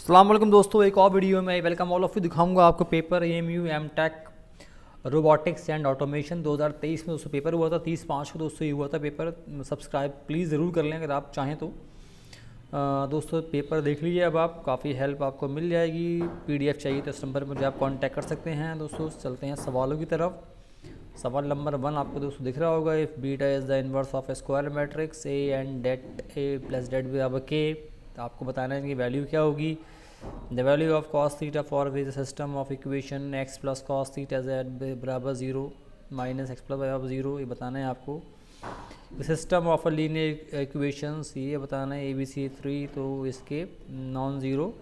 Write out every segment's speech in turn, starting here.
अस्सलाम वालेकुम दोस्तों, एक और वीडियो में वेलकम ऑल ऑफ यू। दिखाऊंगा आपको paper AMU MTech robotics and automation 2023 में दोस्तों पेपर हुआ था। 30/5 को दोस्तों ये हुआ था पेपर। सब्सक्राइब प्लीज़ ज़रूर कर लें अगर आप चाहें तो। दोस्तों पेपर देख लीजिए, अब आप काफ़ी हेल्प आपको मिल जाएगी। पीडीएफ चाहिए तो इस नंबर पर मुझे आप कांटेक्ट कर सकते हैं। दोस्तों चलते हैं सवालों की तरफ। सवाल नंबर 1 आपको दोस्तों दिख रहा होगा। If beta is the inverse of a square matrix A and det A plus det बराबर के, तो आपको बताना है कि वैल्यू क्या होगी। The value of cos theta for with system of equation x plus cos theta Z बराबर 0 माइनस एक्स प्लस बराबर 0, ये बताना है आपको। System of a linear equations, ये बताना है ABC3, तो इसके non zero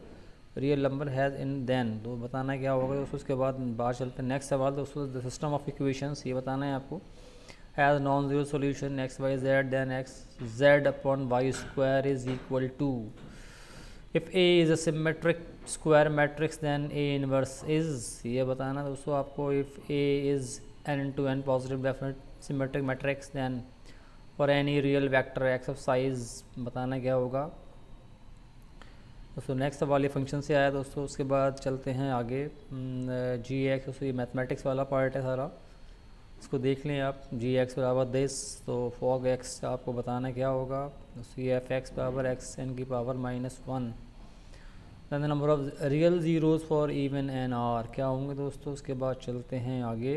real number has in then, तो बताना है क्या होगा दोस्तों। उसके बाद बाहर चलते हैं नेक्स्ट सवाल दोस्तों। द सिस्टम ऑफ इक्वेशंस, ये बताना है आपको, has non zero solution x y z then x z upon y square is equal to. If A is a symmetric square matrix then A inverse is, ये बताना दोस्तों आपको। If A is n into n positive definite symmetric matrix then for any real vector x of size, बताना क्या होगा दोस्तों। Next सवाल ये फंक्शन से आया दोस्तों। उसके बाद चलते हैं आगे। जी एक्स, दोस्तों ये मैथमेटिक्स वाला पार्ट है सारा, इसको देख लें आप। जी एक्स बराबर दिस, तो फॉग एक्स आपको बताना क्या होगा। सी एफ एक्स बराबर एक्स एन की power -1। Then the number of real zeros for even n are क्या होंगे दोस्तों। उसके बाद चलते हैं आगे।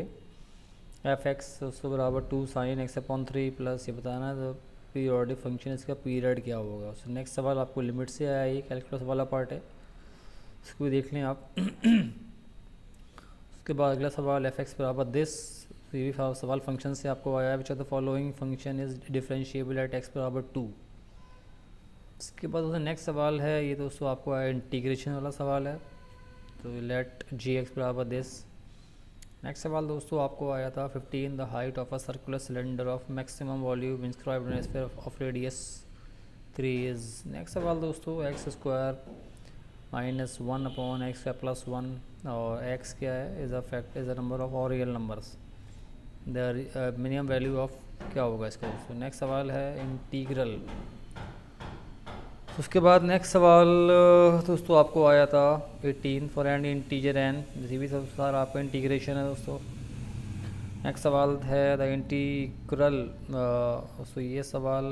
एफ एक्स दोस्तों बराबर 2 साइन एक्स अपॉन 3 प्लस, ये बताना है पीरियोडिक फंक्शन, इसका पीरियड क्या होगा। सो नेक्स्ट सवाल आपको लिमिट से आया, ये कैलकुलस वाला पार्ट है, इसको भी देख लें आप। उसके बाद अगला सवाल एफ एक्स बराबर दिस, ये भी सवाल फंक्शन से आपको आया है। विच of the following function is differentiable eight x बराबर 2। इसके बाद दोस्तों नेक्स्ट सवाल है ये दोस्तों आपको आया इंटीग्रेशन वाला सवाल है, तो लेट जी एक्स बराबर दिस। नेक्स्ट सवाल दोस्तों आपको आया था 15 the height of a circular cylinder of maximum volume inscribed in sphere of radius 3 is. Next सवाल दोस्तों एक्स स्क्वायर -1 अपॉन एक्स का +1, और एक्स क्या है, is a fact is a number of और real numbers. The minimum value of क्या होगा इसका दोस्तों। नेक्स्ट सवाल है इंटीग्रल। उसके बाद नेक्स्ट सवाल दोस्तों आपको आया था 18 फॉर एंड इंटीजर एन, जिस भी सब सारा आपका इंटीग्रेशन है दोस्तों। नेक्स्ट सवाल है द इंटीग्रल। दोस्तों ये सवाल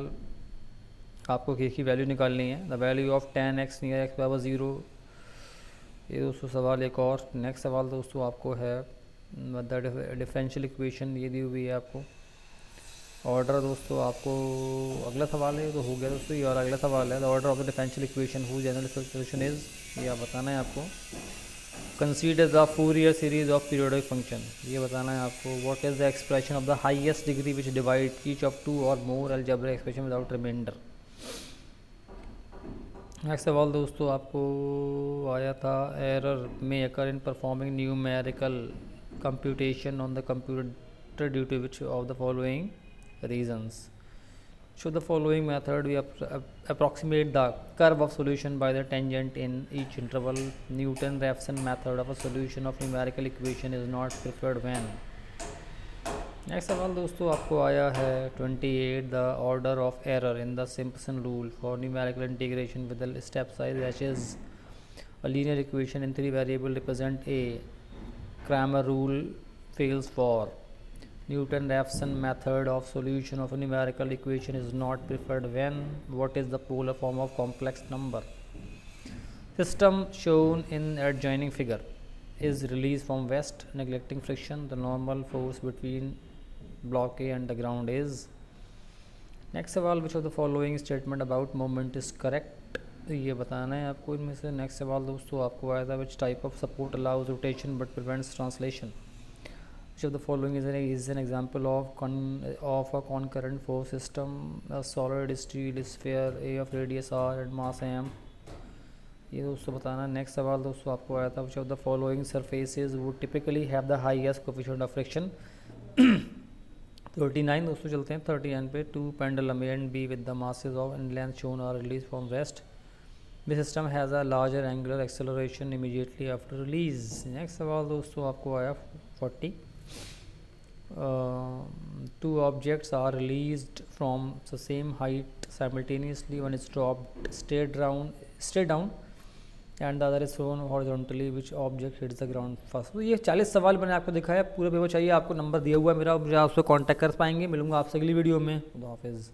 आपको की वैल्यू निकालनी है। The value of 10x near x बराबर 0, ये दोस्तों सवाल एक और। नेक्स्ट सवाल दोस्तों आपको है द डिफरेंशियल इक्वेशन, ये दी हुई है आपको। ऑर्डर दोस्तों आपको अगला सवाल है तो हो गया दोस्तों ये, और अगला सवाल है the order of the differential equation who general solution is, ये आप बताना है आपको। Consider the Fourier series of periodic function, ये बताना है आपको। What is the expression of the highest degree which divide each of 2 or more algebraic expression without remainder. Next सवाल दोस्तों आपको आया था एरर में occur in performing numerical computation on the computer due to which of the following reasons. Should the following method we approximate the curve of solution by the tangent in each interval. Newton-Raphson method of a solution of numerical equation is not preferred when. Next सवाल दोस्तों आपको आया है 28 the order of error in the Simpson rule for numerical integration with the step size H is a linear equation in 3 variable represent a. Cramer rule fails for. Newton-Raphson method of solution of a numerical equation is not preferred when. What is the polar form of complex number? System shown in adjoining figure is released from west neglecting friction. The normal force between block A and the ground is. Next सवाल, which of the following statement about moment is correct, ये बताना है आपको इनमें से। Next सवाल दोस्तों आपको आया था which type of support allows rotation but prevents translation. Which of the following is an example of a concurrent force system? A solid steel sphere A of radius r and mass m, ये दोस्तों बताना। Next सवाल दोस्तों आपको आया था which of the following surfaces would typically have the highest coefficient of friction. 39 दोस्तों चलते हैं 39 पे। 2 pendulum A and B with the masses of and length shown are released from west. This system has a larger angular acceleration immediately after release. Next सवाल दोस्तों आपको आया 40 two objects are released from the same height simultaneously. One is dropped straight down and the other is throne horizontally which object hits the ground first. तो ये 40 सवाल मैंने आपको दिखाया, पूरा पेपर चाहिए आपको, नंबर दिया हुआ है मेरा, मुझे आपसे कांटेक्ट कर पाएंगे। मिलूंगा आपसे अगली वीडियो में। खुदा हाफिज़।